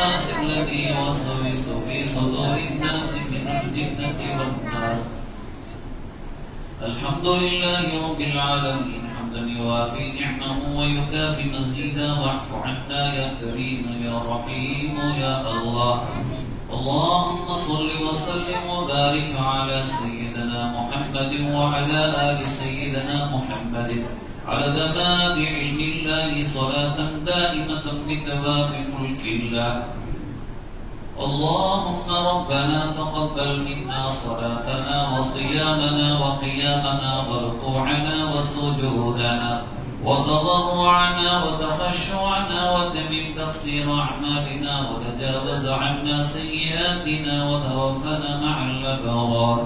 الناس الذي يوسوس في صدور الناس من الجنة والناس. الحمد لله رب العالمين حمدا يوافي نعمه ويكافي مزيدا. واعف عنا يا كريم يا رحيم يا الله. اللهم صل وسلم وبارك على سيدنا محمد وعلى آل سيدنا محمد عدد ما في علم الله صلاة دائمة بدوام ملك الله. اللهم ربنا تقبل منا صلاتنا وصيامنا وقيامنا وركوعنا وسجودنا وتضرعنا وتخشعنا وتمم تقصير أعمالنا وتجاوز عنا سيئاتنا وتوفنا مع الأبرار.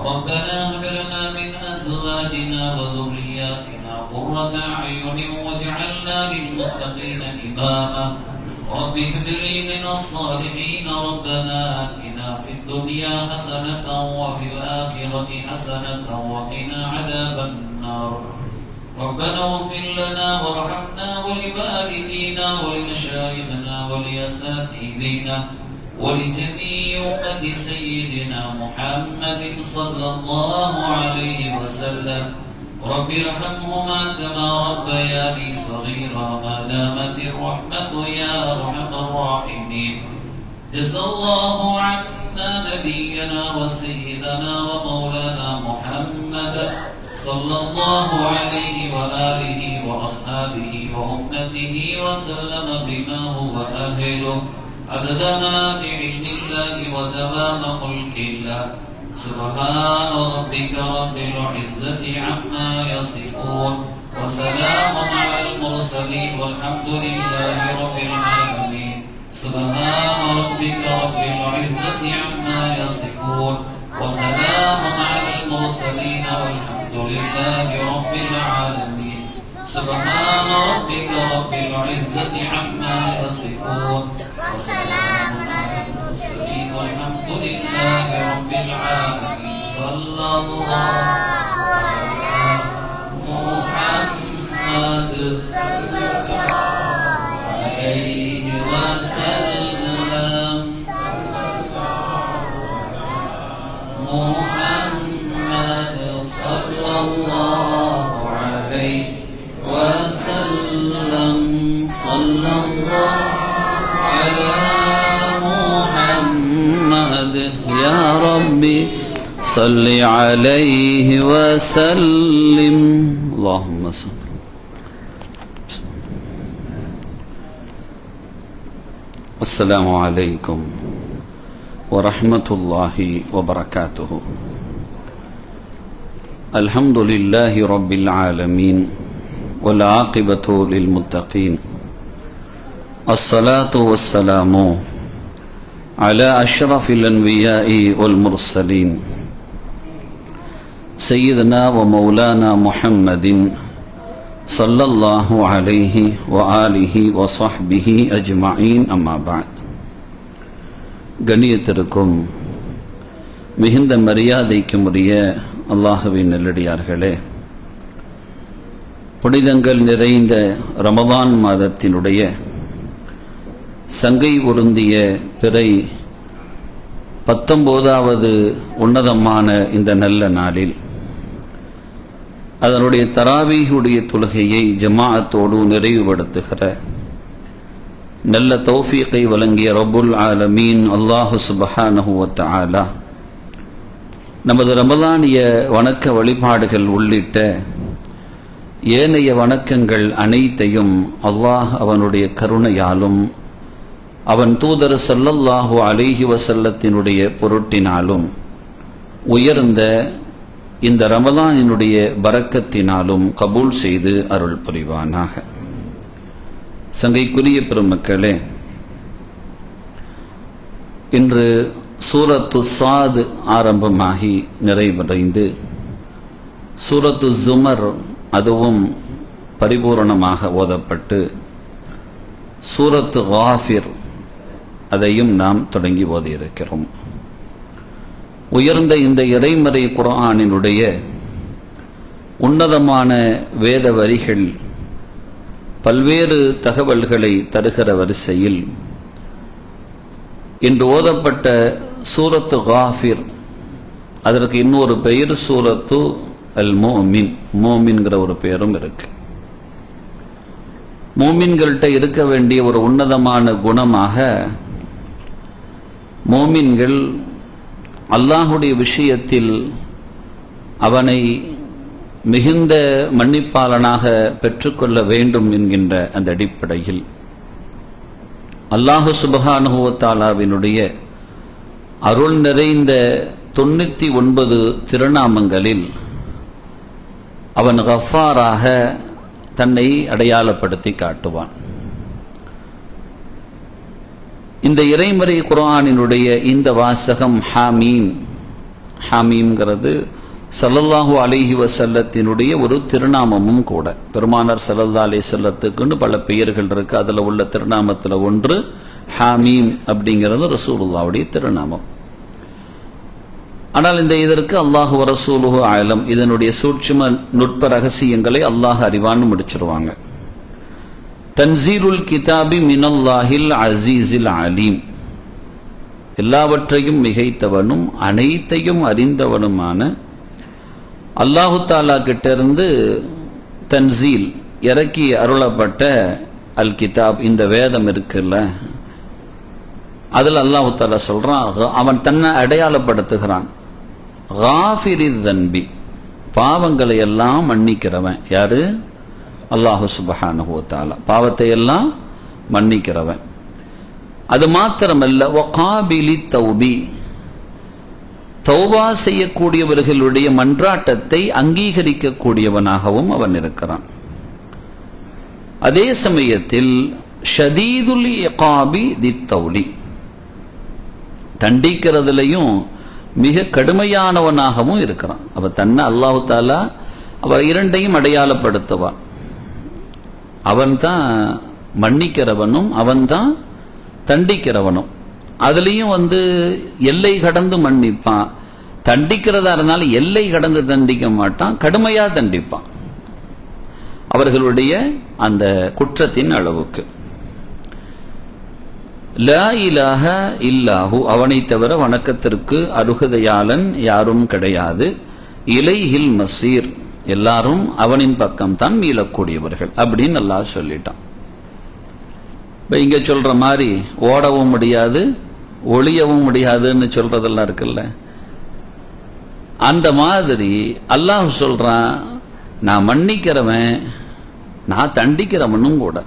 ربنا هب لنا من أزواجنا وذرياتنا قرة أعين واجعلنا للمتقين إماما. رب هب لي من الصالحين. ربنا آتنا في الدنيا حسنة وفي الآخرة حسنة وقنا عذاب النار. ربنا اغفر لنا وارحمنا ولوالدينا ولمشايخنا ولأساتذتنا ولجميع أمة سيدنا محمد صلى الله عليه وسلم. رب ارحمهما كما ربياني صغيرا ما دامت الرحمة يا أرحم الراحمين. جزا الله عنا نبينا وسيدنا ومولانا محمد صلى الله عليه وآله وأصحابه وأمته وسلم بما هو أهله عدد ما في علم الله ودوام ملك الله. سبحان ربك رب العزة عما يصفون وسلام على المرسلين والحمد لله رب العالمين. سبحان ربك رب العزة عما يصفون وسلام على المرسلين والحمد لله رب العالمين. سبحان ربك رب العزة عما يصفون وسلام على المرسلين والحمد لله رب العالمين. صلى الله على محمد صلى الله عليه وسلم. محمد صلى الله عليه وسلم. صلى الله على محمد يا ربي صل عليه وسلم. اللهم صل. السلام عليكم ورحمة الله وبركاته. الحمد لله رب العالمين والعاقبة للمتقين. الصلاة والسلام على أشرف الأنبياء والمرسلين سيدنا ومولانا محمد صلى الله عليه وآله وصحبه أجمعين. أما بعد. கண்ணியத்திற்கும் மிகுந்த மரியாதைக்கும் உரிய அல்லாஹ்வின் நல்லடியார்களே, புனிதங்கள் நிறைந்த ரமதான் மாதத்தினுடைய சங்கை பொருந்திய பிறை 19வது உன்னதமான இந்த நல்ல நாளில் அதனுடைய தராவீஹுடைய தொழுகையை ஜமாஅத்தோடு நிறைவுபடுத்துகிற நல்ல தௌஃபீகை வழங்கிய ரப்புல் ஆலமீன் அல்லாஹு சுப்ஹானஹு வ தஆலா நமது ரமலானிய வணக்க வழிபாடுகள் உள்ளிட்ட ஏனைய வணக்கங்கள் அனைத்தையும் அல்லாஹ் அவனுடைய கருணையாலும் அவன் தூதர் ஸல்லல்லாஹு அலைஹி வஸல்லத்தினுடைய பொருட்டினாலும் உயர்ந்த இந்த ரமலானினுடைய பரக்கத்தினாலும் கபூல் செய்து அருள் புரிவானாக. சங்கைக்குரிய பெருமக்களே, இன்று சூரத்து சாத் ஆரம்பமாகி நிறைவடைந்து சூரத்து ஜுமர் அதுவும் பரிபூரணமாக ஓதப்பட்டு சூரத்து காஃபிர் அதையும் நாம் தொடங்கி ஓதியிருக்கிறோம். உயர்ந்த இந்த இறைமறை குர்ஆனினுடைய உன்னதமான வேத வரிகள் பல்வேறு தகவல்களை தருகிற வரிசையில் இன்று ஓதப்பட்ட சூரத்து காஃபிர், அதற்கு இன்னொரு பெயர் சூரத்து அல் மோமின், மோமின்கிற ஒரு பெயரும் இருக்கு. மோமின்கள்கிட்ட இருக்க வேண்டிய ஒரு உன்னதமான குணமாக, மோமின்கள் அல்லாஹுடைய விஷயத்தில் அவனை மிகுந்த மன்னிப்பாளனாக பெற்றுக்கொள்ள வேண்டும் என்கின்ற அந்த அடிப்படையில் அல்லாஹு சுப்ஹானஹு வ தஆலாவினுடைய அருள் நிறைந்த 99 திருநாமங்களில் அவன் கஃபாராக தன்னை அடையாளப்படுத்தி காட்டுவான். இந்த இறைமறை குர்ஆனினுடைய இந்த வாசகம் ஹாமீம், ஹாமீம்ங்கிறது ஸல்லல்லாஹு அலைஹி வஸல்லத்தினுடைய ஒரு திருநாமமும் கூட. பெருமானார் ஸல்லல்லாஹு அலைஹி வஸல்லத்துக்குன்னு பல பெயர்கள் இருக்கு. அதுல உள்ள திருநாமத்தில் ஒன்று ஹாமீம் அப்படிங்கிறது ரசூலுல்லாஹ்வுடைய திருநாமம். ஆனால் இந்த இதற்கு அல்லாஹு வ ரசூலுஹு அலம், இதனுடைய சூட்சும நுட்ப ரகசியங்களை அல்லாஹ் அறிவான்னு முடிச்சிருவாங்க. தன்சீலுல் கிதாபி மினல்லாஹில் அஸீஸில் அலீம், எல்லாவற்றையும் மிகைத்தவனும் அனைத்தையும் அறிந்தவனுமான அல்லாஹு தாலா கிட்டிருந்து தன்சீல் இறக்கி அருளப்பட்ட அல் கிதாப், இந்த வேதம் இருக்குல்ல, அதில் அல்லாஹு தாலா சொல்றான், அவன் தன்னை அடையாளப்படுத்துகிறான். காஃபிரி தன்பி, பாவங்களை எல்லாம் மன்னிக்கிறவன். யாரு? அல்லாஹு சுப்ஹானஹு வ தஆலா, பாவத்தை எல்லாம் மன்னிக்கிறவன். அது மாத்திரமல்ல, வகாபிலி தௌபி, தௌபா செய்யக்கூடியவர்களுடைய மன்றாட்டத்தை அங்கீகரிக்கக்கூடியவனாகவும் அவன் இருக்கிறான். அதே சமயத்தில் ஷதீதுல் இகாபி தித்தௌலி, தண்டிக்கிறதுலையும் மிக கடுமையானவனாகவும் இருக்கிறான். அவ தன்னை அல்லாஹு தாலா அவ இரண்டையும் அடையாளப்படுத்துவான். அவன் தான் மன்னிக்கிறவனும் அவன் தான் தண்டிக்கிறவனும். அதுலேயும் எல்லை கடந்து மன்னிப்பான். தண்டிக்கிறதா இருந்தாலும் எல்லை கடந்து தண்டிக்க மாட்டான், கடுமையா தண்டிப்பான் அவர்களுடைய அந்த குற்றத்தின் அளவுக்கு. லா இலாஹ இல்லாஹு, அவனை தவிர வணக்கத்திற்கு அருகதையாளன் யாரும் கிடையாது. இலைஹில் மசீர், எல்லாரும் அவனின் பக்கம் தான் மீளக்கூடியவர்கள் அப்படின்னு அல்லாஹ் சொல்லிட்டான். இப்ப இங்க சொல்ற மாதிரி ஓடவும் முடியாது ஒளியவும் முடியாதுன்னு சொல்றதெல்லாம் இருக்குல்ல, அந்த மாதிரி அல்லாஹ் சொல்றான், நான் மன்னிக்கிறவன், நான் தண்டிக்கிறவனும் கூட.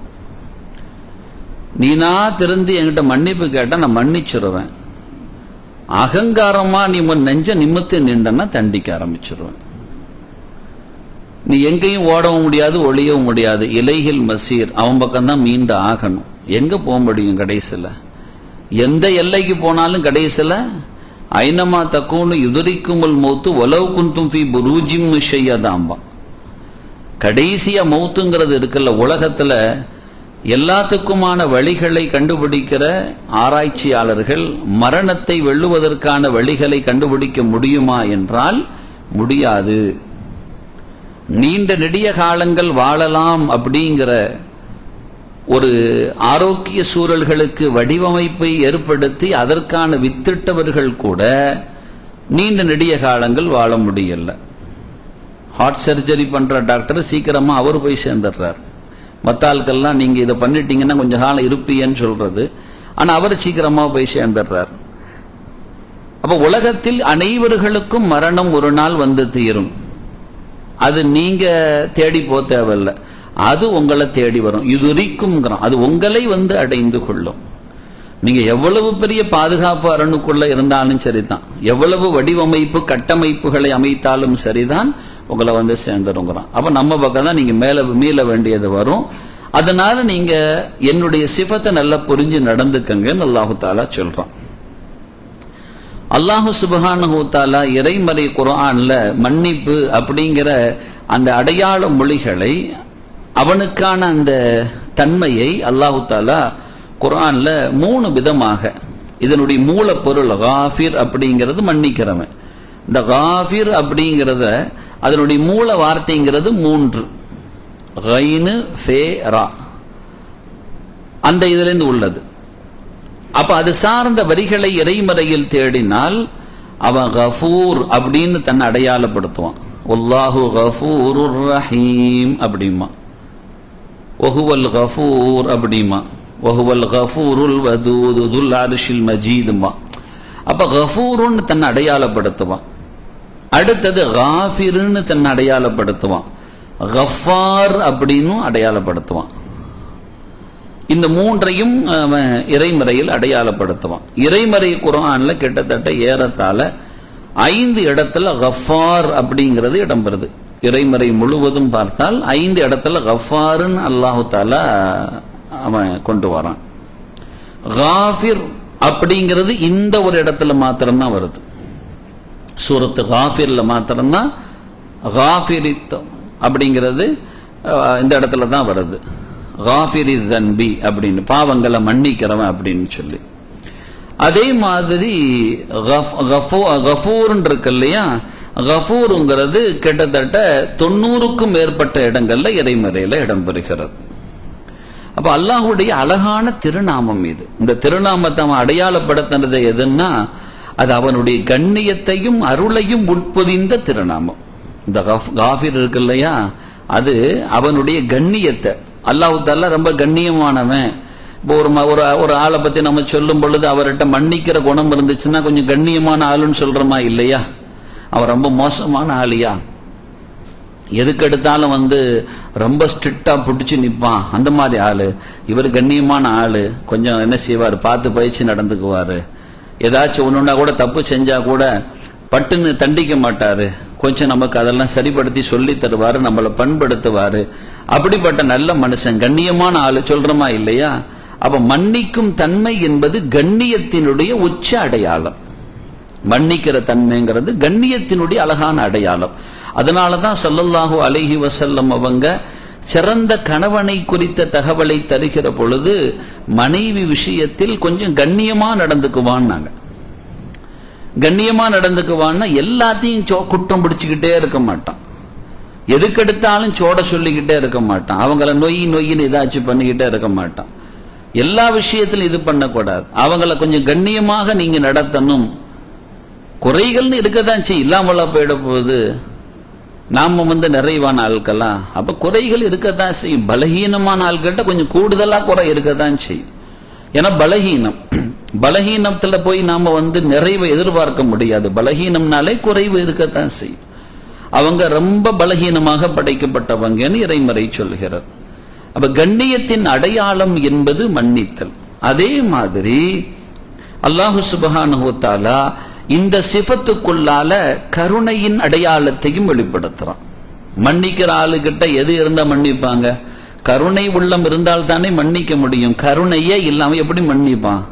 நீனா திருந்தி என்கிட்ட மன்னிப்பு கேட்டா நான் மன்னிச்சிருவேன். அகங்காரமா நீ நெஞ்ச நிமித்து நின்றன்னா தண்டிக்க ஆரம்பிச்சிருவேன். நீ எங்கேயும் ஓடவும் முடியாது ஒளியவும் முடியாது. இலைஹில் மசீர், அவன் பக்கம்தான் மீண்டு ஆகணும். எங்க போக முடியும் கடைசியில? எந்த எல்லைக்கு போனாலும் கடைசியில ஐனமா தக்கூனு யுதரிக்குமுல் மௌத்து வலவ் குந்தும் ஃபீ புரூஜிம் முஷய்யதாம்பா. கடைசியா மௌத்துங்கிறது இருக்குல்ல, உலகத்துல எல்லாத்துக்குமான வழிகளை கண்டுபிடிக்கிற ஆராய்ச்சியாளர்கள் மரணத்தை வெல்லுவதற்கான வழிகளை கண்டுபிடிக்க முடியுமா என்றால் முடியாது. நீண்ட நெடிய காலங்கள் வாழலாம் அப்படிங்கிற ஒரு ஆரோக்கிய சூழல்களுக்கு வடிவமைப்பை ஏற்படுத்தி அதற்கான வித்திட்டவர்கள் கூட நீண்ட நெடிய காலங்கள் வாழ முடியல. ஹார்ட் சர்ஜரி பண்ற டாக்டர் சீக்கிரமா அவர் போய் சேர்ந்துடுறார். மற்ற ஆட்கள்லாம் நீங்க இதை பண்ணிட்டீங்கன்னா கொஞ்சம் காலம் இருப்பீன்னு சொல்றது, ஆனா அவர் சீக்கிரமா போய் சேர்ந்துடுறார். அப்ப உலகத்தில் அனைவர்களுக்கும் மரணம் ஒரு நாள் வந்து தீரும். அது நீங்க தேடி போ தேவையில்லை, அது உங்களை தேடி வரும். யுதரிக்கும்ங்கிறான், அது உங்களை அடைந்து கொள்ளும். நீங்க எவ்வளவு பெரிய பாதுகாப்பு அரணுக்குள்ள இருந்தாலும் சரிதான், எவ்வளவு வடிவமைப்பு கட்டமைப்புகளை அமைத்தாலும் சரிதான், உங்களை சேர்ந்துருங்கிறான். அப்ப நம்ம பக்கம் தான் நீங்க மீள வேண்டியது வரும். அதனால நீங்க என்னுடைய சிஃபத்தை நல்லா புரிஞ்சு நடந்துக்கங்கன்னு அல்லாஹு தாலா சொல்றான். அல்லாஹு சுப்ஹானஹு வ தஆலா இறைமறை குர்ஆன்ல மன்னிப்பு அப்படிங்கிற அந்த அடையாள மொழிகளை, அவனுக்கான அந்த தன்மையை அல்லாஹு தாலா குர்ஆன்ல 3 விதமாக, இதனுடைய மூல பொருள் காஃபிர் அப்படிங்கிறது மன்னிக்கிறவன். இந்த காஃபிர் அப்படிங்கிறத அதனுடைய மூல வார்த்தைங்கிறது 3 கைனு ஃபே ரா, அந்த இதுல இருந்து உள்ளது. அப்ப அது சார்ந்த வரிகளை இறைமறையில் தேடினால் அவன் கஃபூர் அப்படின்னு தன்னை அடையாளப்படுத்துவான். வல்லாஹு கஃபூருர் ரஹீம் அப்படிமா, வஹுவல் கஃபூர் அப்படிமா, வஹுவல் கஃபூருல் வதூது துல் அர்ஷில் மஜீதுமா. அப்ப கஃபூருன்னு தன்னை அடையாளப்படுத்துவான். அடுத்தது காஃபிர்னு தன்னை அடையாளப்படுத்துவான். கஃபார் அப்படின்னு அடையாளப்படுத்துவான். இந்த மூன்றையும் இறைமறையில் அடையாளப்படுத்துவான். இறைமறை குர்ஆன்ல கிட்டத்தட்ட ஏறத்தாழ 5 இடத்துல கஃபார் அப்படிங்கிறது இடம்பெறுது. இறைமறை முழுவதும் பார்த்தால் 5 இடத்துல கஃபார்னு அல்லாஹு தஆலா அவன் கொண்டு வரான். காஃபிர் அப்படிங்கிறது இந்த ஒரு இடத்துல மாத்திரம்தான் வருது. சூரத்து காஃபிர்ல மாத்திரம்தான் காஃபிரித் அப்படிங்கிறது இந்த இடத்துல தான் வருது. காஃபிரி தன்பி அப்படின்னு, பாவங்களை மன்னிக்கிறவன் அப்படின்னு சொல்லி. அதே மாதிரி கஃபூர் இருக்கு இல்லையா, கஃபூருங்கிறது கிட்டத்தட்ட 90க்கும் மேற்பட்ட இடங்கள்ல இறைமறையில இடம்பெறுகிறது. அப்ப அல்லாஹுடைய அழகான திருநாமம் இது. இந்த திருநாமத்தை அவன் அடையாளப்படுத்தினது எதுன்னா, அது அவனுடைய கண்ணியத்தையும் அருளையும் உட்பொதிந்த திருநாமம். இந்த காஃபிர் இருக்கு இல்லையா, அது அவனுடைய கண்ணியத்தை, அல்லாஹ் தஆலா ரொம்ப கண்ணியமானவன். இப்போ ஒரு ஆளை பத்தி நம்ம சொல்லும் பொழுது அவர்கிட்ட மன்னிக்கிற குணம் இருந்துச்சுன்னா கொஞ்சம் கண்ணியமான ஆளுன்னு சொல்றோமா இல்லையா? அவன் ரொம்ப மோசமான ஆளியா, எதுக்கு எடுத்தாலும் ரொம்ப ஸ்ட்ரிக்டா பிடிச்சு நிற்பான், அந்த மாதிரி ஆளு. இவர் கண்ணியமான ஆளு, கொஞ்சம் என்ன செய்வார், பார்த்து பயிற்சி நடந்துக்குவாரு. ஏதாச்சும் ஒண்ணுன்னா கூட தப்பு செஞ்சா கூட பட்டுன்னு தண்டிக்க மாட்டாரு, கொஞ்சம் நமக்கு அதெல்லாம் சரிப்படுத்தி சொல்லி தருவாரு, நம்மளை பண்படுத்துவாரு. அப்படிப்பட்ட நல்ல மனுஷன், கண்ணியமான ஆளு சொல்றமா இல்லையா? அப்ப மன்னிக்கும் தன்மை என்பது கண்ணியத்தினுடைய உச்ச அடையாளம். மன்னிக்கிற தன்மைங்கிறது கண்ணியத்தினுடைய அழகான அடையாளம். அதனாலதான் ஸல்லல்லாஹு அலைஹி வஸல்லம் அவங்க சிறந்த கணவனை குறித்த தகவலை தருகிற பொழுது மனைவி விஷயத்தில் கொஞ்சம் கண்ணியமா நடந்துக்குவான்னாங்க. கண்ணியமா நடந்துக்குவான்னா எல்லாத்தையும் குற்றம் பிடிச்சுக்கிட்டே இருக்க மாட்டான், எதுக்கெடுத்தாலும் சோட சொல்லிக்கிட்டே இருக்க மாட்டான், அவங்கள நொய்யின்னு ஏதாச்சும் பண்ணிக்கிட்டே இருக்க மாட்டான். எல்லா விஷயத்திலும் இது பண்ணக்கூடாது. அவங்கள கொஞ்சம் கண்ணியமாக நீங்க நடத்தணும். குறைகள்னு இருக்கதான் செய்யும், இல்லாமலா போயிட போகுது. நாம நிறைவான ஆட்களா, அப்ப குறைகள் இருக்கத்தான் செய்யும். பலகீனமான ஆட்கள்கிட்ட கொஞ்சம் கூடுதலா குறை இருக்கத்தான் செய்யும். ஏன்னா பலகீனத்துல போய் நாம நிறைவை எதிர்பார்க்க முடியாது. பலகீனம்னாலே குறைவு இருக்கத்தான் செய்யும். அவங்க ரொம்ப பலகீனமாக படைக்கப்பட்டவங்கன்னு இறைமறை சொல்கிறது. அப்ப கண்ணியத்தின் அடையாளம் என்பது மன்னித்தல். அதே மாதிரி அல்லாஹு சுப்ஹானஹு வ தஆலா இந்த சிஃபத்துக்குள்ளால கருணையின் அடையாளத்தையும் வெளிப்படுத்துறான். மன்னிக்கிற ஆளுகிட்ட எது இருந்தா மன்னிப்பாங்க? கருணை உள்ளம் இருந்தால் தானே மன்னிக்க முடியும். கருணையே இல்லாம எப்படி மன்னிப்பான்?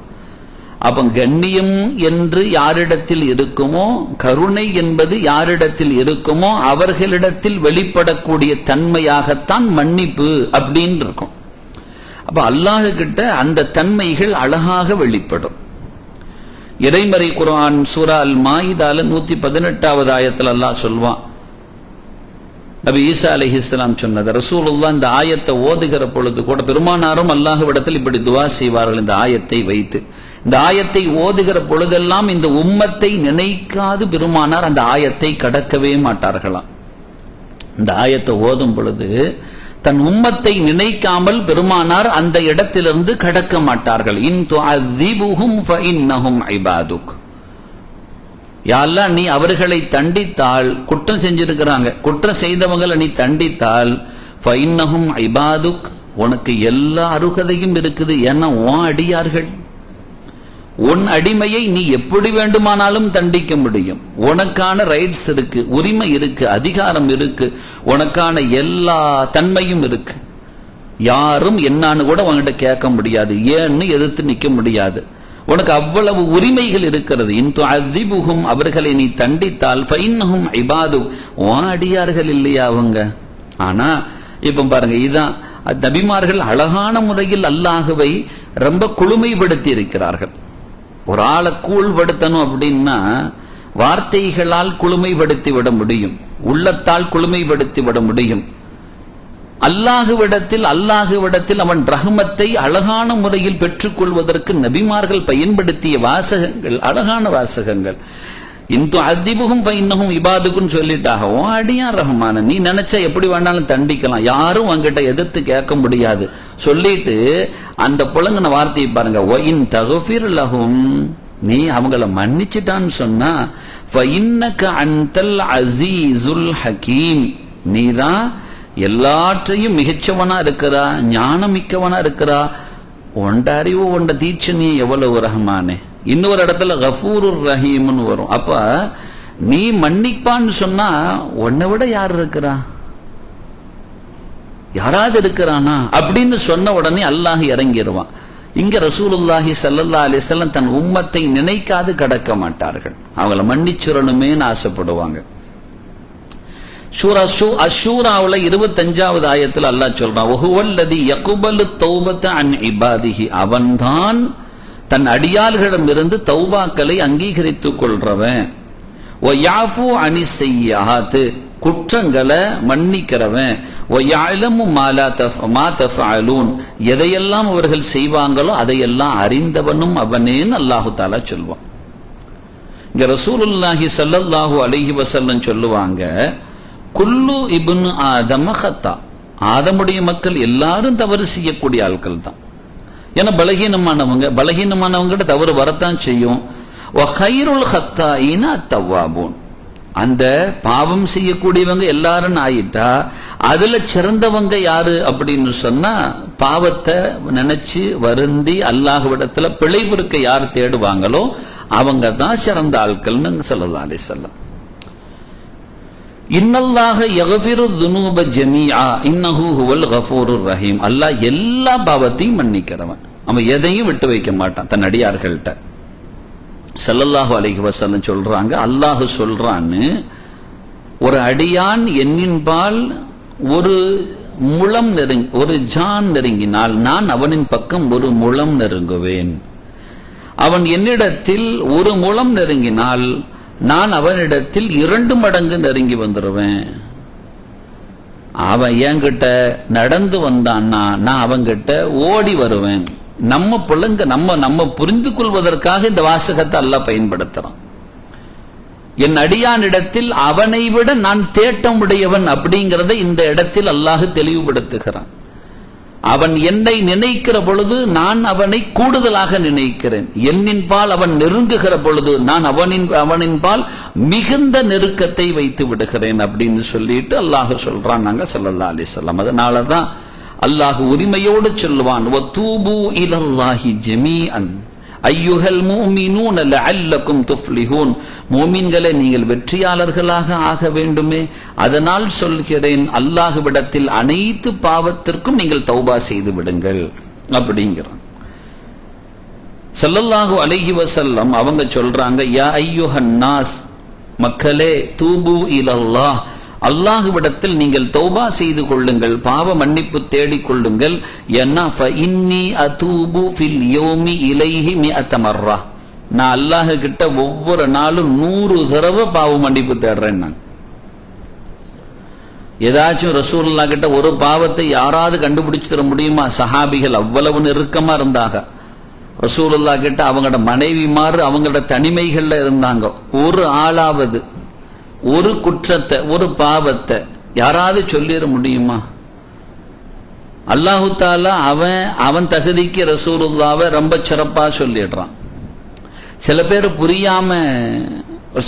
அப்ப கண்ணியம் என்று யாரிடத்தில் இருக்குமோ, கருணை என்பது யாரிடத்தில் இருக்குமோ அவர்களிடத்தில் வெளிப்படக்கூடிய தன்மையாகத்தான் மன்னிப்பு அப்படின்னு இருக்கும். அப்ப அல்லாஹ் கிட்ட அந்த தன்மைகள் அழகாக வெளிப்படும். இறைமறை குர்ஆன் சூரா அல் மாயிதால 118வது ஆயத்தில் அல்லாஹ் சொல்வான், நபி ஈசா அலைஹிஸ்ஸலாம் சொன்னது. ரசூலுல்லாஹ் இந்த ஆயத்தை ஓதுகிற பொழுது கூட பெருமானாரும் அல்லாஹ்விடத்தில் இப்படி துஆ செய்வார்கள். இந்த ஆயத்தை வைத்து, இந்த ஆயத்தை ஓதுகிற பொழுதெல்லாம் இந்த உம்மத்தை நினைக்காது பெருமானார் அந்த ஆயத்தை கடக்கவே மாட்டார்களாம். இந்த ஆயத்தை ஓதும் பொழுது தன் உம்மத்தை நினைக்காமல் பெருமானார் அந்த இடத்திலிருந்து கடக்க மாட்டார்கள். இன் துஅذிபுஹும் ஃபஇன்னஹும் இபாதுக், யா அல்லாஹ் நீ அவர்களை தண்டித்தால், குற்றம் செஞ்சிருக்கிறாங்க, குற்றம் செய்தவங்களை நீ தண்டித்தால், ஃபஇன்னஹும் இபாதுக், உனக்கு எல்லா அருகதையும் இருக்குது. ஏன்னா உன் அடியார்கள், உன் அடிமையை நீ எப்படி வேண்டுமானாலும் தண்டிக்க முடியும். உனக்கான ரைட்ஸ் இருக்கு, உரிமை இருக்கு, அதிகாரம் இருக்கு, உனக்கான எல்லா தன்மையும் இருக்கு. யாரும் என்னான்னு கூட உன்கிட்ட கேட்க முடியாது, ஏன்னு எதிர்த்து நிக்க முடியாது. உனக்கு அவ்வளவு உரிமைகள் இருக்கிறது. இன் துஅذிபுஹும், அவர்களை நீ தண்டித்தால், ஃபஇன்னஹும் இபாது, உன் அடியார்கள் இல்லையா அவங்க? ஆனா இப்ப பாருங்க, இதான் நபிமார்கள் அழகான முறையில் அல்லாஹுவை ரொம்ப குளுமைப்படுத்தி இருக்கிறார்கள். ஒரு ஆளை கூழ்படுத்தணும் அப்படின்னா வார்த்தைகளால் குளுமைப்படுத்தி விட முடியும், உள்ளத்தால் குளுமைப்படுத்தி விட முடியும். அல்லாஹுவிடத்தில் அவன் ரஹ்மத்தை அழகான முறையில் பெற்றுக்கொள்வதற்கு நபிமார்கள் பயன்படுத்திய வாசகங்கள் அழகான வாசகங்கள். இந்து அதிபுகும் பைன்னகும் இபாதுக்கும் சொல்லிட்டாக அடியான் ரஹ்மான, நீ நினைச்சா எப்படி வேணாலும் தண்டிக்கலாம், யாரும் அங்கிட்ட எதிர்த்து கேட்க முடியாது சொல்லிட்டு அந்த புலங்கின வார்த்தையை பாருங்க. ஒயின் தகுஃபிர் லஹும், நீ அவங்கள மன்னிச்சிட்டான்னு சொன்னா ஃபஇன்னக அன்தல் அஸீஸுல் ஹகீம், நீதான் எல்லாற்றையும் மிகச்சவனா இருக்கிறா, ஞானமிக்கவனா இருக்கிறா, உண்ட அறிவு உண்ட தீட்சை நீ எவ்வளவு ரஹ்மானே. இன்னொரு இடத்துல கஃபூருர் ரஹீம்னு வரும். அப்ப நீ மன்னிப்பான்னு சொன்னா உன்னை விட யார் இருக்கிறா, யாராவது இருக்கிறானா அப்படின்னு சொன்ன உடனே அல்லாஹ் இறங்கிடுவான். இங்க ரசூலுல்லாஹி ஸல்லல்லாஹு அலைஹி வஸல்லம் தன் உம்மத்தை நினைக்காது கடக்க மாட்டார்கள், அவங்கள மன்னிச்சிரணுமேன்னு ஆசைப்படுவாங்க. அஷூராவுல 25வது ஆயத்தில் அல்லாஹ் சொல்றான், வஹுவல்லதி யக்பலு தௌபத அன் இபாதிஹி, அவன்தான் தன் அடியார்களிடமிருந்து தௌபாக்களை அங்கீகரித்துக் கொள்றவன். வயாஃபு அனி ஸய்யிஆத், குற்றங்களை மன்னிக்கிறவன். வயஅலமு மா தஃஅலூன், எதையெல்லாம் அவர்கள் செய்வாங்களோ அதையெல்லாம் அறிந்தவனும் அவனேன்னு அல்லாஹு தஆலா சொல்வான். இங்க ரசூலுல்லாஹி ஸல்லல்லாஹு அலைஹி வஸல்லம் சொல்லுவாங்க, குல்லு இப்னு ஆதம ஹத்தா, ஆதமுடைய மக்கள் எல்லாரும் தவறு செய்யக்கூடிய ஆட்கள் தான். ஏன்னா பலகீனமானவங்க தவறு வரத்தான் செய்யும். வகைருல் ஹத்தாயின அத்தவ்வாபூன், அந்த பாவம் செய்யக்கூடியவங்க எல்லாரும் ஆயிட்டா அதுல சிறந்தவங்க யாரு அப்படின்னு சொன்னா, பாவத்தை நினைச்சு வருந்தி அல்லாஹ்விடத்துல பிழை பொறுக்க யார் தேடுவாங்களோ அவங்க தான் சிறந்த ஆட்கள்னு ஸல்லல்லாஹு அலைஹி வஸல்லம். இன்னல்லாஹ யக்ஃபிரு ذுனூப ஜமீஆ இன்னஹு ஹுவல் கஃபூருர் ரஹீம், அல்லாஹ் எல்லா பாவத்தையும் மன்னிக்கிறவன், அவன் எதையும் விட்டு வைக்க மாட்டான் தன் அடியார்கள்ட்ட. ஸல்லல்லாஹு அலைஹி வஸல்லம் சொல்றாங்க, அல்லாஹ் சொல்றான்னு, ஒரு அடியான் என்னின்பால் ஒரு முழம் ஒரு ஜான் நெருங்கினால் நான் அவனின் பக்கம் ஒரு முழம் நெருங்குவேன். அவன் என்னிடத்தில் ஒரு முழம் நெருங்கினால் நான் அவனிடத்தில் 2 மடங்கு நெருங்கி வந்துடுவேன். அவன் என்கிட்ட நடந்து வந்தான்னா நான் அவன்கிட்ட ஓடி வருவேன். நம்ம பிள்ளைங்க நம்ம புரிந்து கொள்வதற்காக இந்த வாசகத்தை அல்லாஹ் பயன்படுத்துறான். என் அடியானிடத்தில் அவனை விட நான் தேட்டம் உடையவன் அப்படிங்கறத இந்த இடத்தில் அல்லாஹ் தெளிவுபடுத்துகிறான். அவன் என்னை நினைக்கிற பொழுது நான் அவனை கூடுதலாக நினைக்கிறேன். என்னின்பால் அவன் நெருங்குகிற பொழுது நான் அவனின்பால் மிகுந்த நெருக்கத்தை வைத்து விடுகிறேன் அப்படின்னு சொல்லிட்டு அல்லாஹ் சொல்றான் நாங்க ஸல்லல்லாஹு அலைஹி வஸல்லம். அதனாலதான் அல்லாஹ் உரிமையோடு சொல்லுவான், வதூபு இலல்லாஹி ஜமீஅன் ஐயுஹல் முஃமினூன லஅல்லகும் துஃப்லிஹூன், முஃமின்களே நீங்கள் வெற்றியாளர்களாக ஆக வேண்டுமே, அதனால் சொல்கிறேன் அல்லாஹ்விடத்தில் அனைத்து பாவத்திற்கும் நீங்கள் தௌபா செய்து விடுங்கள் அப்படிங்கிறான். ஸல்லல்லாஹு அலைஹி வஸல்லம் அவங்க சொல்றாங்க, யா ஐயுஹன் நாஸ், மக்களே, தூபு இலல்லாஹ், அல்லாஹ்விடத்தில் நீங்கள் தௌபா செய்து கொள்ளுங்கள், பாவ மன்னிப்பு தேடிக் கொள்ளுங்கள். ஏன்னா ஃபஇன்னி அதூபு ஃபில் யௌமி இலைஹி மிஅத மர்ரா, நான் அல்லாஹ் கிட்ட ஒவ்வொரு நாளும் 100 தடவை பாவ மன்னிப்பு தேடுறேன். நான் ஏதாச்சும் ரசூலுல்லாஹ் கிட்ட ஒரு பாவத்தை யாராவது கண்டுபிடிச்சிட முடியுமா? சஹாபிகள் அவ்வளவு நெருக்கமா இருந்தாங்க ரசூலுல்லாஹ் கிட்ட. அவங்களோட மனைவிமாறு அவங்களோட தனிமைகள்ல இருந்தாங்க. ஒரு ஆளாவது ஒரு குற்றத்தை ஒரு பாவத்தை யாராவது சொல்லிட முடியுமா? அல்லாஹு தாலா அவன் தகுதிக்கு ரசூலுல்லாவை ரொம்ப சிறப்பா சொல்லிடுறான். சில பேர் புரியாம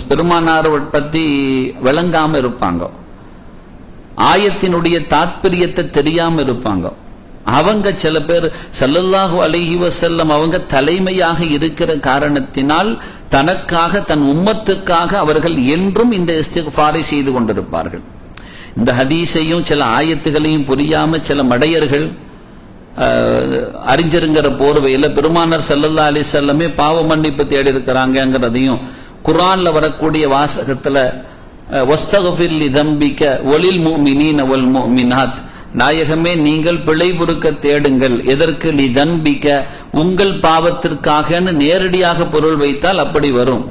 பெருமானார் பத்தி விளங்காம இருப்பாங்க, ஆயத்தினுடைய தாத்பரியத்தை தெரியாம இருப்பாங்க. அவங்க சில பேர் ஸல்லல்லாஹு அலைஹி வஸல்லம் அவங்க தலைமையாக இருக்கிற காரணத்தினால் தனக்காக தன் உம்மத்துக்காக அவர்கள் என்றும் இந்த இஸ்திக்ஃபாரை செய்து கொண்டிருப்பார்கள். இந்த ஹதீஸையும் சில ஆயத்துகளையும் புரியாம சில மடையர்கள் அறிஞருங்கிற போர்வையில் பெருமானார் ஸல்லல்லாஹு அலைஹி வஸல்லமே பாவ மன்னிப்பு தேடி இருக்கிறாங்கிறதையும் குர்ஆன்ல வரக்கூடிய வாசகத்துல வஸ்தக்ஃபிர் லிதம்பிக வலில் முஃமினீன வல் முஃமினாத், நாயகமே நீங்கள் பிழை பொறுக்க தேடுங்கள். எதற்கு? லிதன்பிக்க, உங்கள் பாவத்திற்காக நேரடியாக பொருள் வைத்தால் அப்படி வரும்.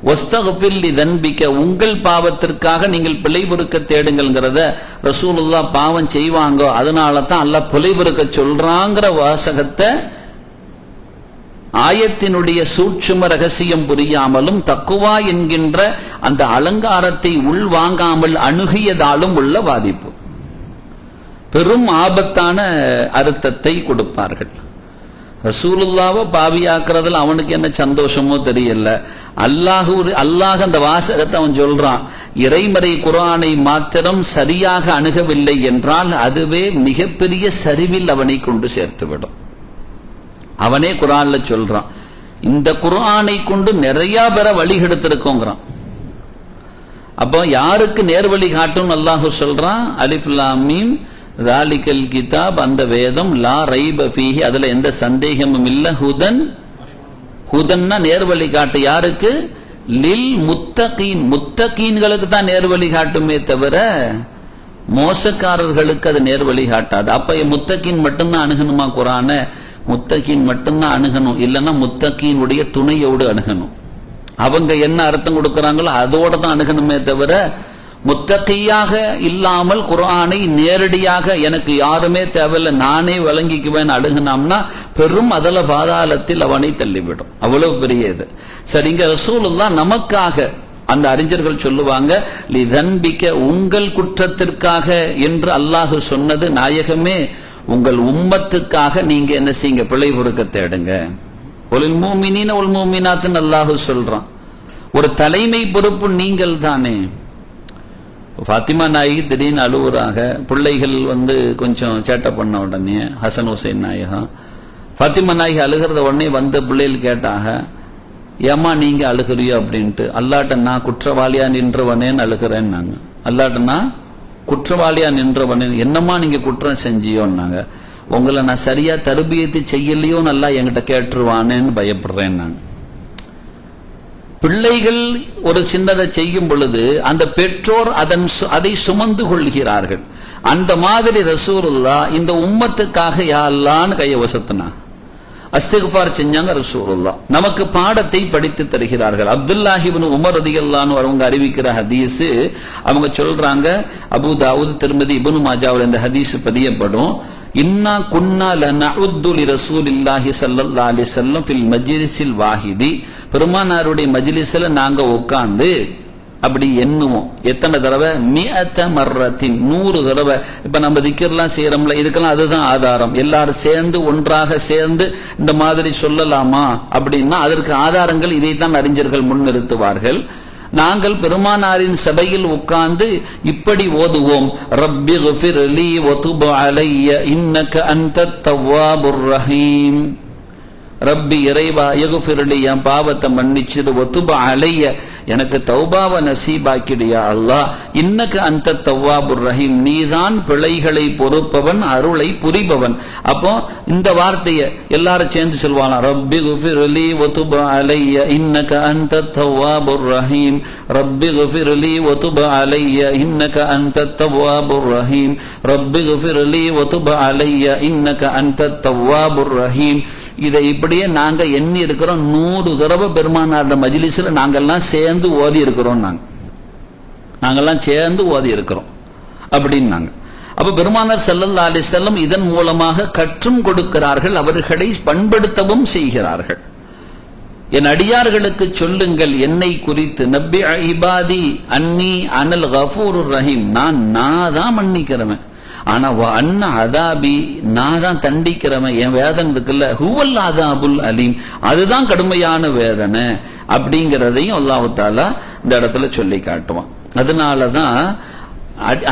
வஸ்தக்ஃபிர் லிதன்பிக, உங்கள் பாவத்திற்காக நீங்கள் பிழை பொறுக்க தேடுங்கள்ங்கிறத ரசூலுல்லாஹ் பாவம் செய்வாங்க, அதனால தான் அல்லாஹ் பிழை பொறுக்க சொல்றாங்கிற வாசகத்தை ஆயத்தினுடைய சூட்சும ரகசியம் புரியாமலும் தக்குவா என்கின்ற அந்த அலங்காரத்தை உள்வாங்காமல் அணுகியதாலும் உள்ள பாதிப்பு பெரும் ஆபத்தான அர்த்தத்தை கொடுப்பார்கள். ரசூலுல்லாஹ்வை பாவியாக்குறதுல அவனுக்கு என்ன சந்தோஷமோ தெரியல. அல்லாஹ் அந்த வாசகத்தை அவன் சொல்றான். இறைமறை குர்ஆனை மாத்திரம் சரியாக அணுகவில்லை என்றால் அதுவே மிகப்பெரிய சரிவில் அவனை கொண்டு சேர்த்துவிடும். அவனே குர்ஆன்ல சொல்றான், இந்த குர்ஆனை கொண்டு நிறைய பேரை வழி கெடுத்திருக்கோங்கிறான். அப்போ யாருக்கு நேர்வழி காட்டும் அல்லாஹ் சொல்றான், அலிஃப் லாம் மீம் ذَلِكَ கிதாப், அந்த வேதம், லா ரைப ஃபீஹி, அதுல எந்த சந்தேகமும் இல்ல, ஹுதன், ஹுதன்னா நேர்வழி காட்டு. யாருக்கு? லில் முத்தகீன், முத்தகீன்களுக்கு தான் நேர்வழி காட்டுமே தவிர மோசக்காரர்களுக்கு அது நேர்வழி காட்டாது. அப்ப முத்தகீன் மட்டும்தான் அணுகணுமா குர்ஆன? முத்தகீன் மட்டும்தான் அணுகணும், இல்லைன்னா முத்தகீனுடைய துணையோடு அணுகணும். அவங்க என்ன அர்த்தம் கொடுக்கறாங்களோ அதோட தான் அணுகணுமே தவிர முத்தகியாக இல்லாமல் குர்ஆனை நேரடியாக எனக்கு யாருமே தேவையில்லை நானே வழங்கிக்குவேன் அணுகினோம்னா பெரும் அதல பாதாளத்தில் அவனை தள்ளிவிடும். அவ்வளவு பெரிய இது. சரிங்க, ரசூலுல்லாஹ் நமக்காக, அந்த அறிஞர்கள் சொல்லுவாங்க, லிதன்பிக, உங்கள் குற்றத்திற்காக என்று அல்லாஹ் சொன்னது நாயகமே, உங்கள் உம்மத்துக்காக நீங்க என்ன செய்யுங்க, பிழை பொறுக்க தேடுங்க. ஒலில் மூமினீன ஒல் மூமினாத்துன்னு அல்லாஹ் சொல்றான். ஒரு தலைமை பொறுப்பு நீங்கள் தானே. ஃபாத்திமா நாயகி திடீர்னு அழுவுறாங்க. பிள்ளைகள் கொஞ்சம் சேட்டை பண்ண உடனே ஹசன் ஹுசைன் நாயகம், ஃபாத்திமா நாயகி அழுகிறத உடனே வந்த பிள்ளைகள் கேட்டாங்க, ஏமா நீங்க அழுகிறியோ அப்படின்ட்டு. அல்லாட்ட நான் குற்றவாளியா நின்றவனேன்னு அழுகிறேன்னாங்க. அல்லாட்ட நான் குற்றவாளியா நின்றவனே, என்னமா நீங்க குற்றம் செஞ்சியோன்னாங்க. உங்களை நான் சரியா தர்பியத்தை செய்யலையோ நல்லா என்கிட்ட கேட்டுருவானேன்னு பயப்படுறேன். நான் பிள்ளைகள் ஒரு சின்னதை செய்யும் பொழுது அந்த பெற்றோர் அதை சுமந்து கொள்கிறார்கள். அந்த மாதிரி ரசூலுல்லாஹ் இந்த உம்மத்துக்காக யா அல்லாஹ்னு கையை வசத்துனா அஸ்திக்ஃபார் செஞ்சாங்க. ரசூலுல்லாஹ் நமக்கு பாடத்தை படித்து தருகிறார்கள். அப்துல்லாஹ் இப்னு உமர் ரலியல்லாஹு அன்ஹு அவங்க அறிவிக்கிற ஹதீஸ், அவங்க சொல்றாங்க, அபூ தாவூத், திர்மிதி, இப்னு மாஜாவில் இந்த ஹதீஸ் பதியப்படும். இன்னா குன்னா லனஉது லிரசூலில்லாஹி ஸல்லல்லாஹு அலைஹி வஸல்லம் ஃபில் மஜ்லிஸில் வாஹிதி, பெருமானாருடைய மஜ்லிஸ்ல நாங்க உட்கார்ந்து அப்படி எண்ணுவோம். எத்தனை தடவை? 100 மர்ரத்தின், 100 தடவை. இப்ப நம்ம திக்ர்லாம் செய்யறோம்ல, இதுக்கெல்லாம் அதுதான் ஆதாரம். எல்லாரும் சேர்ந்து ஒன்றாக சேர்ந்து இந்த மாதிரி சொல்லலாமா அப்படின்னா அதற்கு ஆதாரங்கள் இதைத்தான் அறிஞர்கள் முன்னிறுத்துவார்கள். நாங்கள் பெருமானாரின் சபையில் உட்கார்ந்து இப்படி ஓதுவோம், ரப்பி குஃபிர் லீ வதுப் அலைய இன்னக அன்தத் தவ்வாபுர் ரஹீம். ரப்பி இறைவா, யகுஃபிர்லி, என் பாவத்தை மன்னிச்சிடு, வதுப் அலைய, எனக்கு தௌபாவை நசீபாக்கிடியா அல்லாஹ், இன்னக அன்தத் தவ்வாபுர் ரஹீம், நீதான் பிழைகளை பொறுப்பவன், அருளை புரிபவன். அப்போ இந்த வார்த்தையை எல்லாரும் சேர்ந்து சொல்வாங்க, ரப்பி குஃபிர்லி வதுப் அலைய இன்னக அன்தத் தவ்வாபுர் ரஹீம், ரப்பி குஃபிர்லி வதுப் அலைய இன்னக அன்தத் தவ்வாபுர் ரஹீம், ரப்பி குஃபிர்லி வதுப் அலைய இன்னக அன்தத் தவ்வாபுர் ரஹீம். இதை இப்படியே நாங்க எண்ணி இருக்கிறோம். 100 தடவை பெருமானார் மஜ்லிஸ்ல நாங்கெல்லாம் சேர்ந்து ஓதி இருக்கிறோம். நாங்கெல்லாம் சேர்ந்து ஓதி இருக்கிறோம் அப்படின்னாங்க. அப்ப பெருமானார் ஸல்லல்லாஹு அலைஹி வஸல்லம் இதன் மூலமாக கற்றும் கொடுக்கிறார்கள், அவர்களை பண்படுத்தவும் செய்கிறார்கள். என் அடியார்களுக்கு சொல்லுங்கள் என்னை குறித்து, நப்பி இபாதி அன்னி அனல் கஃபூருர் ரஹீம், நான் தான் மன்னிக்கிறவன், ஆனா அண்ணா அதாபி, நான் தான் தண்டிக்கிறவன். என் வேதனை இருக்குல்ல, ஹுவல் அதாபுல் அலீம், அதுதான் கடுமையான வேதனை அப்படிங்கிறதையும் அல்லாஹ் தஆலா இந்த இடத்துல சொல்லி காட்டுவான். அதனாலதான்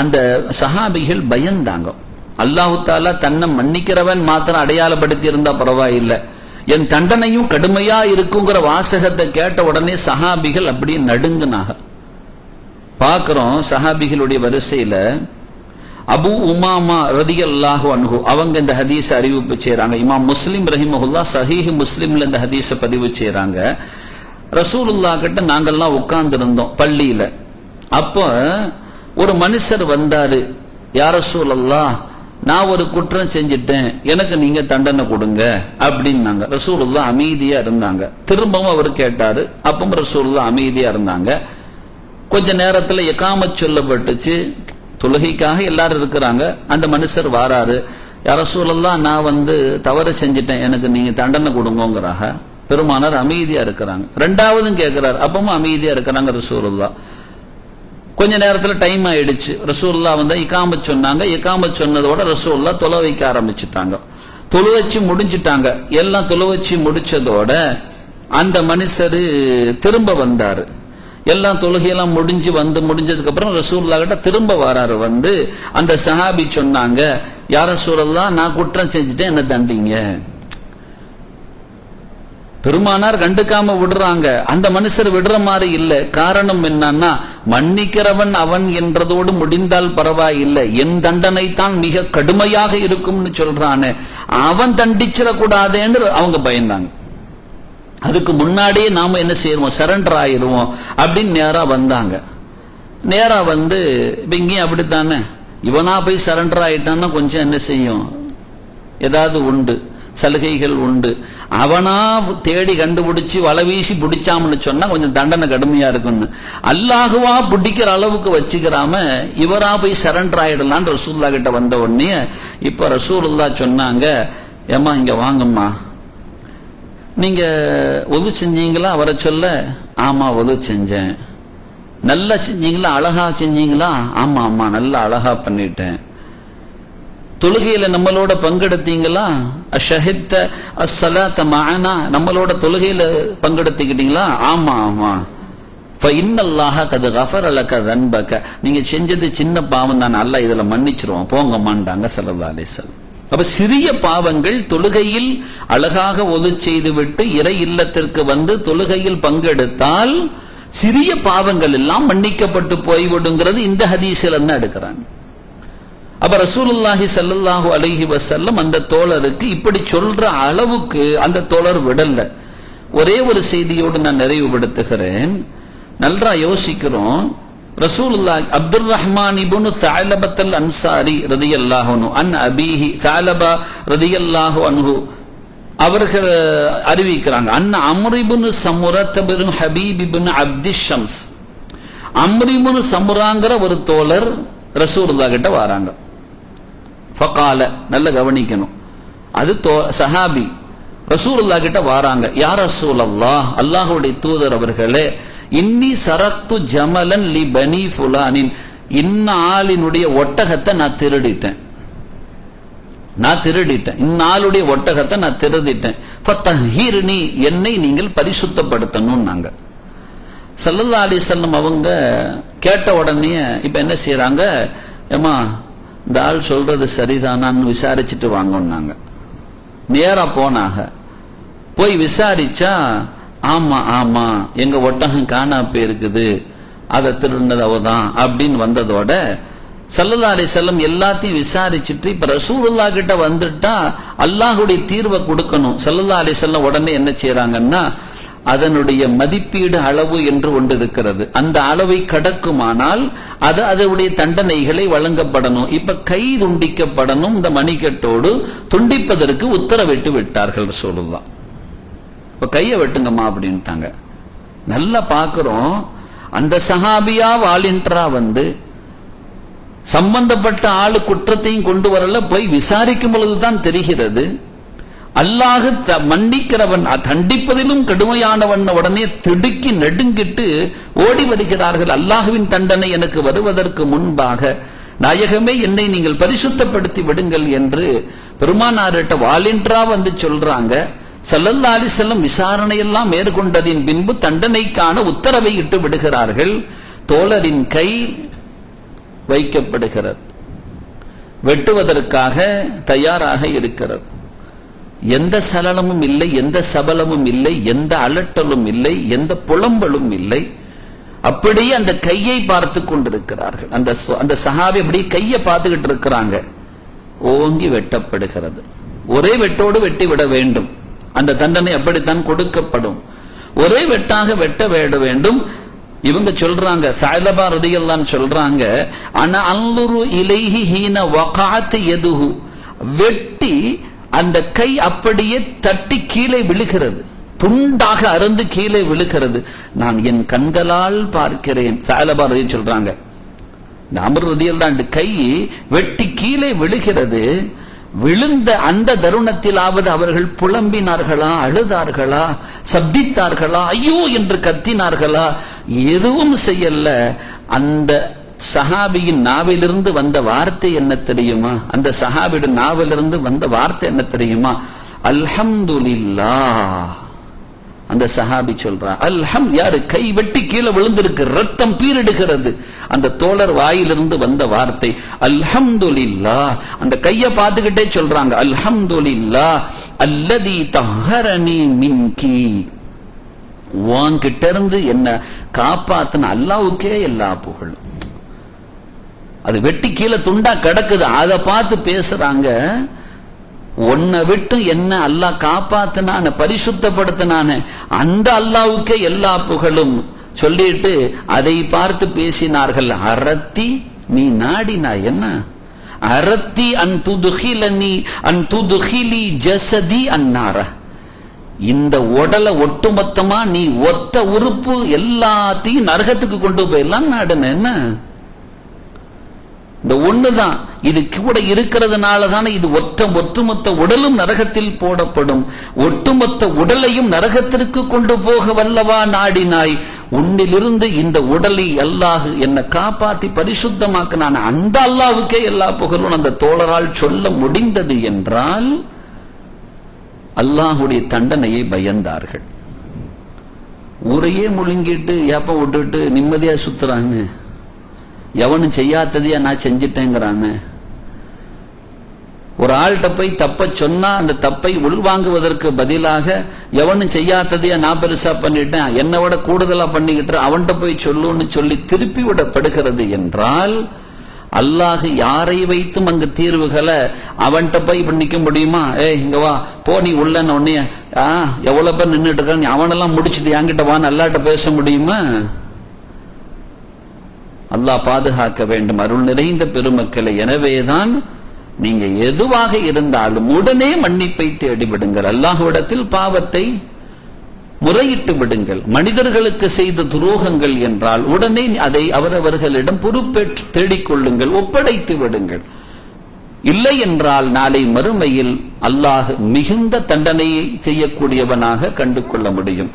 அந்த சஹாபிகள் பயந்தாங்க. அல்லாஹ் தஆலா தன்னை மன்னிக்கிறவன் மாத்திரம் அடையாளப்படுத்தி இருந்தா பரவாயில்லை, என் தண்டனையும் கடுமையா இருக்குங்கிற வாசகத்தை கேட்ட உடனே சஹாபிகள் அப்படியே நடுங்கினாங்க. பார்க்கிறோம் சஹாபிகளுடைய வரிசையில அபு உமாமா ரலியல்லாஹு அன்ஹு அவங்க இந்த ஹதீஸ் அறிவிப்பு செய்றாங்க. இமாம் முஸ்லிம் ரஹிமஹுல்லாஹ் சஹீஹ் முஸ்லிம்ல இந்த ஹதீஸ பதிவு செய்றாங்க. ரசூலுல்லாஹ் கிட்ட நாங்கெல்லாம் உட்கார்ந்து இருந்தோம் பள்ளியில. அப்போ ஒரு மனுஷர் வந்தாரு, யா ரசூலல்லாஹ், நான் ஒரு குற்றம் செஞ்சிட்டேன், எனக்கு நீங்க தண்டனை கொடுங்க அப்படின்னாங்க. ரசூலுல்லாஹ் அமைதியா இருந்தாங்க. திரும்பவும் அவர் கேட்டாரு, அப்பவும் ரசூலுல்லாஹ் அமைதியா இருந்தாங்க. கொஞ்ச நேரத்துல இகாமத் சொல்லப்பட்டுச்சு. தொழுகைக்காக எல்லாரும் இருக்கிறாங்க. அந்த மனுஷர் வாராரு, யா ரசூலுல்லாஹ் நான் தவறு செஞ்சிட்டேன், எனக்கு நீங்க தண்டனை கொடுங்கோங்கிறாங்க. பெருமானார் அமைதியா இருக்கிறாங்க. ரெண்டாவதும் கேட்கிறார், அப்பவும் அமைதியா இருக்கிறாங்க ரசூலுல்லாஹ். கொஞ்ச நேரத்துல டைம் ஆயிடுச்சு. ரசூலுல்லாஹ் இகாமத் சொன்னாங்க. இகாமத் சொன்னதோட ரசூலுல்லாஹ் தொலை வைக்க ஆரம்பிச்சுட்டாங்க. தொழு வச்சு முடிஞ்சுட்டாங்க. எல்லாம் தொழு வச்சு முடிச்சதோட அந்த மனுஷரு திரும்ப வந்தாரு. எல்லாம் தொழுகையெல்லாம் முடிஞ்சதுக்கு அப்புறம் ரசூலுல்லாஹ் கிட்ட திரும்ப வராரு. அந்த சஹாபி சொன்னாங்க, யா ரசூலுல்லாஹ் நான் குற்றம் செஞ்சுட்டேன், என்ன தண்டிங்க. பெருமானார் கண்டுக்காம விடுறாங்க. அந்த மனுஷர் விடுற மாதிரி இல்ல. காரணம் என்னன்னா, மன்னிக்கிறவன் அவன் என்றதோடு முடிந்தால் பரவாயில்லை, என் தண்டனை தான் மிக கடுமையாக இருக்கும்னு சொல்றானே, அவன் தண்டிச்சிடக்கூடாதுன்னு அவங்க பயந்தாங்க. அதுக்கு முன்னாடியே நாம என்ன செய்யறோம், சரண்டர் ஆயிருவோம் அப்படின்னு நேரா வந்தாங்க. நேரா இங்கேயும் அப்படித்தானே, இவனா போய் சரண்டர் ஆயிட்டான்னா கொஞ்சம் என்ன செய்யும், ஏதாவது உண்டு, சலுகைகள் உண்டு. அவனா தேடி கண்டுபிடிச்சு வலை வீசி பிடிச்சாம்னு சொன்னா கொஞ்சம் தண்டனை கடுமையா இருக்குன்னு. அல்லாஹுவா பிடிக்கிற அளவுக்கு வச்சுக்கிறாம இவரா போய் சரண்டர் ஆயிடலாம். ரசூலுல்லாஹ் கிட்ட வந்த உடனே இப்ப ரசூலுல்லாஹ் சொன்னாங்க, ஏமா இங்க வாங்கம்மா, நீங்க ஒது செஞ்சீங்களா? அவரை சொல்ல, ஆமா ஒது செஞ்சேன். நல்லா செஞ்சீங்களா? அழகா செஞ்சீங்களா? ஆமா ஆமா நல்லா அழகா பண்ணிட்டேன். தொழுகையில நம்மளோட பங்கெடுத்தீங்களா? ஷஹித்த அஸ்ஸலாத்த மஅனா, நம்மளோட தொழுகையில பங்கெடுத்துக்கிட்டீங்களா? ஆமா ஆமா. ஃபஇன்னல்லாஹ கத் கஃபர லக தன்பக, நீங்க செஞ்சது சின்ன பாவம் தான், அல்லாஹ் இதுல மன்னிச்சிருவோம், போங்கம்மான்டாங்க ஸல்லல்லாஹு அலைஹி வஸல்லம். அப்ப சிறிய பாவங்கள் தொழுகையில் அழகாக ஒது செய்துவிட்டு இறை இல்லத்திற்கு தொழுகையில் பங்கெடுத்தால் சிறிய பாவங்கள் எல்லாம் மன்னிக்கப்பட்டு போய்விடுங்கிறது இந்த ஹதீஸில் என்ன எடுக்கிறாங்க. அப்ப ரசூலுல்லாஹி ஸல்லல்லாஹு அலைஹி வஸல்லம் அந்த தோழருக்கு இப்படி சொல்ற அளவுக்கு அந்த தோழர் விடல. ஒரே ஒரு செய்தியோடு நான் நிறைவுபடுத்துகிறேன். நல்லா யோசிக்கிறோம். ரசூலுல்லாஹ் அப்துர் ரஹ்மான் இப்னு தஅலபத்தல் அன்சாரி ரலியல்லாஹு அன்ஹு அன் அபீஹி தஅலபா ரலியல்லாஹு அன்ஹு அவர்கள் அறிவிக்கிறாங்க, அன் அம்ர் இப்னு சமுரத் இப்னு ஹபீப் இப்னு அப்திஷ் ஷம்ஸ், அம்ர் இப்னு சமுராங்கிற ஒரு தோழர் ரசூலுல்லாஹ் கிட்ட வராங்க. ஃபகால, நல்ல கவனிக்கணும், அது சஹாபி ரசூலுல்லாஹ் கிட்ட வராங்க. யா ரசூலல்லாஹ், அல்லாஹ்வுடைய தூதர் அவர்களே, இன்னி சரக்து ஜமலன் லி பனி ஃபுலானின், இன்ன ஆளினுடைய ஒட்டகத்தை நான் திருடிட்டேன், இந்நாளுடைய ஒட்டகத்தை நான் திருடிட்டேன். ஃபத்தஹிர்னி, என்னை நீங்கள் பரிசுத்தப்படுத்தணும். நாங்க ஸல்லல்லாஹு அலைஹி வஸல்லம் அவங்க கேட்ட உடனே இப்ப என்ன செய்யறாங்க, ஏமா இந்த ஆள் சொல்றது சரிதானான்னு விசாரிச்சுட்டு வாங்கினாங்க. நேரா போனாங்க. போய் விசாரிச்சா, ஆமா ஆமா எங்க ஒட்டகம் காணா போயிருக்குது, அதை திருடினது அவதான் அப்படின்னு வந்ததோட ஸல்லல்லாஹு அலைஹி வஸல்லம் எல்லாத்தையும் விசாரிச்சுட்டு இப்ப ரசூலுல்லாஹ் கிட்ட வந்துட்டா அல்லாஹ்வுடைய தீர்வை கொடுக்கணும். ஸல்லல்லாஹு அலைஹி வஸல்லம் உடனே என்ன செய்யறாங்கன்னா, அதனுடைய மதிப்பீடு அளவு என்று ஒன்று இருக்கிறது, அந்த அளவை கடக்குமானால் அது அதனுடைய தண்டனைகளை வழங்கப்படணும். இப்ப கை துண்டிக்கப்படணும். இந்த மணிக்கட்டோடு துண்டிப்பதற்கு உத்தரவிட்டு விட்டார்கள் ரசூலுல்லாஹ். இப்ப கையை வெட்டுங்கம்மா அப்படின்ட்டாங்க. நல்லா பாக்குறோம், அந்த சஹாபியா வாலின்றா சம்பந்தப்பட்ட ஆளு குற்றத்தையும் கொண்டு வரல, போய் விசாரிக்கும் பொழுதுதான் தெரிகிறது அல்லாஹ் மன்னிக்கிறவன், தண்டிப்பதிலும் கடுமையானவன். உடனே திடுக்கி நடுங்கிட்டு ஓடி வருகிறார்கள். அல்லாஹ்வின் தண்டனை எனக்கு வருவதற்கு முன்பாக நாயகமே என்னை நீங்கள் பரிசுத்தப்படுத்தி விடுங்கள் என்று பெருமானார்கிட்ட வாலின்றா சொல்றாங்க. ஸல்லல்லாஹு அலைஹி வஸல்லம் விசாரணையெல்லாம் மேற்கொண்டதின் பின்பு தண்டனைக்கான உத்தரவை இட்டு விடுகிறார்கள். தோழரின் கை வைக்கப்படுகிறது, வெட்டுவதற்காக தயாராக இருக்கிறது. எந்த சலனமும் இல்லை, எந்த சபலமும் இல்லை, எந்த அலட்டலும் இல்லை, எந்த புலம்பலும் இல்லை. அப்படியே அந்த கையை பார்த்து கொண்டிருக்கிறார்கள். அந்த சஹாபி அப்படியே கையை பார்த்துக்கிட்டு இருக்கிறாங்க. ஓங்கி வெட்டப்படுகிறது. ஒரே வெட்டோடு வெட்டி விட வேண்டும். அந்த தண்டனை அப்படித்தான் கொடுக்கப்படும். ஒரே வெட்டாக வெட்ட வேண்டும். இவங்க சொல்றாங்க, சஅலபா ரலியல்லாஹு சொல்றாங்க, அன அன்லுரு இலைஹி ஹீன வகாத் யதுஹு, வெட்டி அந்த கை அப்படியே தட்டி கீழே விழுகிறது, துண்டாக அருந்து கீழே விழுகிறது, நான் என் கண்களால் பார்க்கிறேன். சஅலபா ரலியல்லாஹு சொல்றாங்க, அமர் ரலியல்லாஹு கை வெட்டி கீழே விழுகிறது, விழுந்த அந்த தருணத்திலாவது அவர்கள் புலம்பினார்களா, அழுதார்களா, சப்தித்தார்களா, ஐயோ என்று கத்தினார்களா? எதுவும் செய்யல. அந்த சஹாபியின் நாவிலிருந்து வந்த வார்த்தை என்ன தெரியுமா? அந்த சஹாபியோட நாவிலிருந்து வந்த வார்த்தை என்ன தெரியுமா? அல்ஹம்துலில்லாஹ். அந்த சஹாபி சொல்றார், யாரு கை வெட்டி கீழே விழுந்திருக்கு, ரத்தம் பீரிடுகிறது, அந்த தோழர் வாயிலிருந்து வந்த வார்த்தை அல்ஹம்துலில்லாஹ். அந்த கையை பார்த்துக்கிட்டே சொல்றாங்க, அல்ஹம்துலில்லாஹ் அல்லதி தஹரனி மின்கி, உன்கிட்ட இருந்து என்ன காப்பாத்தின அல்லாஹ்வுக்கே எல்லா புகழும். அது வெட்டி கீழே துண்டா கிடக்குது, அதை பார்த்து பேசுறாங்க, உன்னை விட்டு என்ன அல்லாஹ் காப்பாத்தினான, பரிசுத்தப்படுத்தினான அந்த அல்லாஹ்வுக்கே எல்லா புகழும் சொல்லிட்டு அதை பார்த்து பேசினார்கள். அரத்தி, நீ நாடினா என்ன? அரத்தி அன் துதுகிலனி அன் துதுகிலி ஜஸதி அன்னார, இந்த உடலை ஒட்டுமொத்தமா நீ ஒத்த உறுப்பு எல்லாத்தையும் நரகத்துக்கு கொண்டு போயெல்லாம் நாடுன என்ன? இந்த ஒண்ணுதான், இது கூட இருக்கிறதுனால தானே இது ஒட்டுமொத்த உடலும் நரகத்தில் போடப்படும். ஒட்டுமொத்த உடலையும் நரகத்திற்கு கொண்டு போக வல்லவா நாடினாய். உன்னிலிருந்து இந்த உடலை அல்லாஹ் என்னை காப்பாத்தி பரிசுத்தமாக்கினான், அந்த அல்லாஹ்வுக்கே எல்லா புகழும் அந்த தோழரால் சொல்ல முடிந்தது என்றால் அல்லாஹுடைய தண்டனையை பயந்தார்கள். ஊரையே முழுங்கிட்டு ஏப்ப விட்டுட்டு நிம்மதியா சுத்துறாங்க, எவனும் செய்யாததையா நான் செஞ்சிட்டேங்கிறாங்க. ஒரு ஆள்கிட்ட போய் தப்ப சொன்னா அந்த தப்பை உள்வாங்குவதற்கு பதிலாக எவனும் செய்யாததையா நான் பெருசா பண்ணிட்டேன், என்னை விட கூடுதலா பண்ணிக்கிட்டு அவன்கிட்ட போய் சொல்லுன்னு சொல்லி திருப்பி விடப்படுகிறது என்றால் அல்லாஹ் யாரை வைத்தும் அங்கு தீர்வுகளை அவன்கிட்ட போய் பண்ணிக்க முடியுமா? இங்க வா போ, நீ உள்ள உடனே எவ்வளவு பேர் நின்றுட்டு இருக்க, நீ அவனெல்லாம் முடிச்சுட்டு என்கிட்ட வா அல்லாஹ்ட்ட பேச முடியுமா? அல்லாஹ் பாதுகாக்க வேண்டும். அருள் நிறைந்த பெருமக்களை, எனவேதான் நீங்க எதுவாக இருந்தாலும் உடனே மன்னிப்பை தேடிவிடுங்கள். அல்லாஹ்விடத்தில் பாவத்தை முறையிட்டு விடுங்கள். மனிதர்களுக்கு செய்த துரோகங்கள் என்றால் உடனே அதை அவரவர்களிடம் பொறுப்பேற்று தேடிக்கொள்ளுங்கள், ஒப்படைத்து விடுங்கள். இல்லை என்றால் நாளை மறுமையில் அல்லாஹ் மிகுந்த தண்டனையை செய்யக்கூடியவனாக கண்டு கொள்ள முடியும்.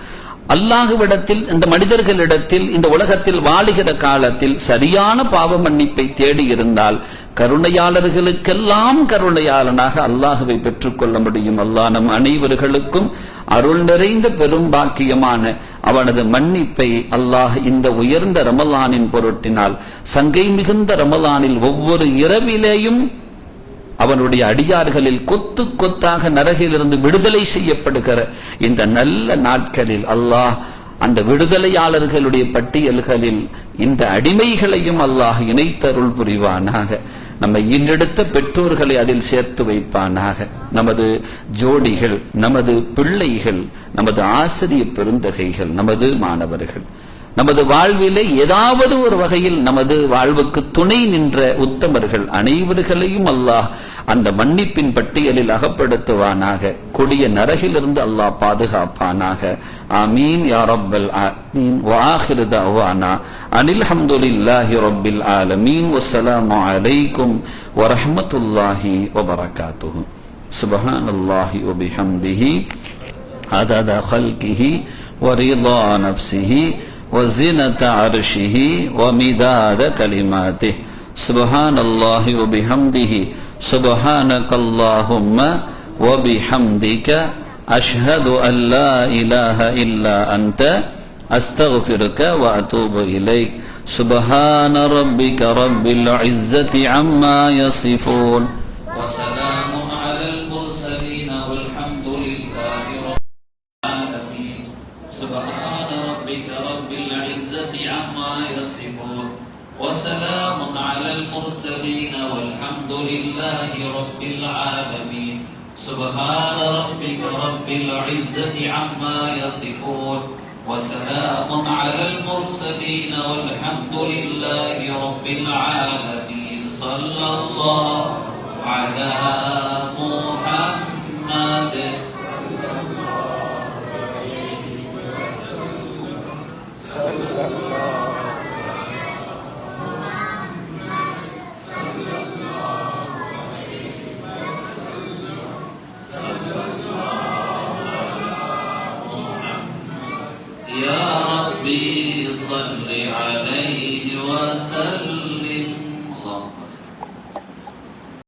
அல்லாஹ்விடத்தில், இந்த மனிதர்களிடத்தில், இந்த உலகத்தில் வாழுகிற காலத்தில் சரியான பாவ மன்னிப்பை தேடி இருந்தால் கருணையாளர்களுக்கெல்லாம் கருணையாளனாக அல்லாஹ்வை பெற்றுக் கொள்ள முடியும். அல்லாஹ் நம் அனைவர்களுக்கும் அருள் நிறைந்த பெரும் பாக்கியமான அவனது மன்னிப்பை அல்லாஹ் இந்த உயர்ந்த ரமலானின் பொருட்டினால், சங்கை மிகுந்த ரமலானில் ஒவ்வொரு இரவிலேயும் அவனுடைய அடியார்களில் கொத்து கொத்தாக நரகிலிருந்து விடுதலை செய்யப்படுகிற இந்த நல்ல நாட்களில் அல்லாஹ் அந்த விடுதலையாளர்களுடைய பட்டியல்களில் இந்த அடிமைகளையும் அல்லாஹ் இணைத்தருள் புரிவானாக. நம்மை ஈன்றெடுத்த பெற்றோர்களை அதில் சேர்த்து வைப்பானாக. நமது ஜோடிகள், நமது பிள்ளைகள், நமது ஆசிரிய பெருந்தகைகள், நமது மாணவர்கள், நமது வாழ்விலே ஏதாவது ஒரு வகையில் நமது வாழ்வுக்கு துணை நின்ற உத்தமர்கள் அனைவர்களையும் அல்லாஹ் அந்த மன்னிப்பின் பட்டியலில் அகப்படுத்துவானாக. கொடிய நரகிலிருந்து அல்லாஹ் பாதுகாப்பானாக. ஆமீன் யா ரப்பல் ஆலமீன். வ ஆகிரு தஅவானா அனில் ஹம்துலில்லாஹி ரப்பில் ஆலமீன். வஸ்ஸலாமு அலைக்கும் வ ரஹ்மத்துல்லாஹி வ பரகாத்துஹு. சுப்ஹானல்லாஹி வ பிஹம்திஹி அதத கல்கிஹி வ ரிதா நஃப்ஸிஹி وزنة عرشه ومداد كلماته. سبحان الله وبحمده سبحانك اللهم وبحمدك أشهد أن لا إله إلا أنت أستغفرك وأتوب إليك. سبحان ربك رب العزة عما يصفون وسلام على المرسلين والحمد لله رب العالمين. سبحان ربك رب العزة عما يصفون وسلام على المرسلين والحمد لله رب العالمين. سبحان ربك رب العزة عما يصفون وسلام على المرسلين والحمد لله رب العالمين. صلى الله على محمد. يا ربي صل عليه وسلم.